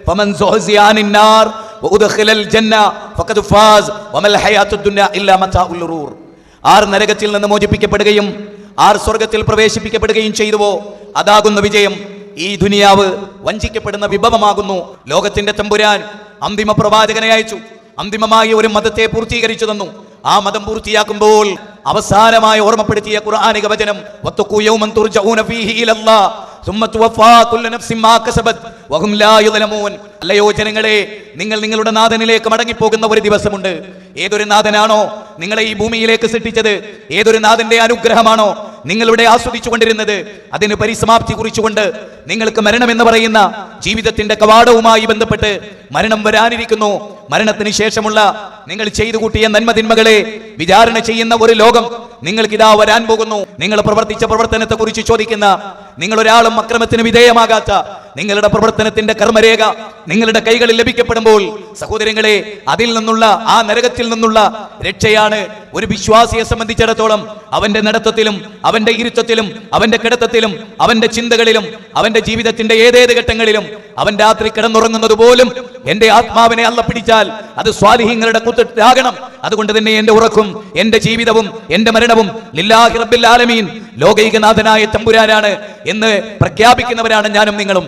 ഫമൻ സുഹ്സിയാനിൻ നാർ വഉദ്ഖിലൽ ജന്ന ഫഖദ് ഫാസ് വമൽ ഹയാത്തുദ് ദുനിയ ഇല്ലാ മതാഉൽ ഗുറൂർ. ആർ നരകത്തിൽ നിന്ന് മോചിപ്പിക്കപ്പെടുകയും ആർ സ്വർഗ്ഗത്തിൽ പ്രവേശിപ്പിക്കപ്പെടുകയും ചെയ്തുവോ അതാകുന്ന വിജയം. ഈ ദുനിയാവ് വഞ്ചിക്കപ്പെടുന്ന വിഭവമാകുന്നു. ലോകത്തിന്റെ തമ്പുരാൻ അന്തിമ പ്രവാചകനെ അയച്ചു, അന്തിമമായി ഒരു മതത്തെ പൂർത്തീകരിച്ചു തന്നു. ആ മതം പൂർത്തിയാക്കുമ്പോൾ അവസാനമായി ഓർമ്മപ്പെടുത്തിയ ഖുർആനിക വചനം വത്തഖൂ യൗമൻ തുർജഊന ഫീഹി ഇലല്ലാഹ് സുമ്മ തുവഫാ കുല്ലു നഫ്സിൻ മാ കസബത് വഹും ലാ യുദ്ലമൂൻ. അല്ലയോ ജനങ്ങളെ, നിങ്ങൾ നിങ്ങളുടെ നാഥനിലേക്ക് മടങ്ങിപ്പോകുന്ന ഒരു ദിവസമുണ്ട്. ഏതൊരു നാഥനാണോ നിങ്ങളെ ഈ ഭൂമിയിലേക്ക് സൃഷ്ടിച്ചത്, ഏതൊരു നാഥന്റെ അനുഗ്രഹമാണോ നിങ്ങളുടെ ആസ്വദിച്ചു കൊണ്ടിരുന്നത്, അതിന് പരിസമാപ്തി കുറിച്ചുകൊണ്ട് നിങ്ങൾക്ക് മരണം എന്ന് പറയുന്ന ജീവിതത്തിന്റെ കവാടവുമായി ബന്ധപ്പെട്ട് മരണം വരാനിരിക്കുന്നു. മരണത്തിന് ശേഷമുള്ള നിങ്ങൾ ചെയ്തു കൂട്ടിയ നന്മതിന്മകളെ വിചാരണ ചെയ്യുന്ന ഒരു ലോകം നിങ്ങൾക്കിതാ വരാൻ പോകുന്നു. നിങ്ങൾ പ്രവർത്തിച്ച പ്രവർത്തനത്തെ കുറിച്ച് ചോദിക്കുന്ന, നിങ്ങൾ ഒരാളും അക്രമത്തിന് വിധേയമാകാത്ത നിങ്ങളുടെ പ്രവർത്തനത്തിന്റെ കർമ്മരേഖ നിങ്ങളുടെ കൈകളിൽ ലഭിക്കപ്പെടുമ്പോൾ സഹോദരങ്ങളെ, അതിൽ നിന്നുള്ള ആ നരകത്തിൽ നിന്നുള്ള രക്ഷയാണ് ഒരു വിശ്വാസിയെ സംബന്ധിച്ചിടത്തോളം അവന്റെ നടത്തത്തിലും അവന്റെ ഇരുത്തത്തിലും അവന്റെ കിടത്തത്തിലും അവന്റെ ചിന്തകളിലും അവന്റെ ജീവിതത്തിന്റെ ഏതേത് ഘട്ടങ്ങളിലും അവൻ രാത്രി കിടന്നുറങ്ങുന്നത് പോലും എന്റെ ആത്മാവിനെ അല്ല പിടിച്ചാൽ അത് സ്വാലിഹീങ്ങളുടെ കൂട്ടത്തിലാകണം. അതുകൊണ്ട് തന്നെ എന്റെ ഉറക്കും എന്റെ ജീവിതവും എന്റെ മരണവും ലില്ലാഹി റബ്ബിൽ ആലമീൻ, ലോകൈകനാഥനായ തമ്പുരാനാണ് എന്ന് പ്രഖ്യാപിക്കുന്നവരാണ് ഞാനും നിങ്ങളും.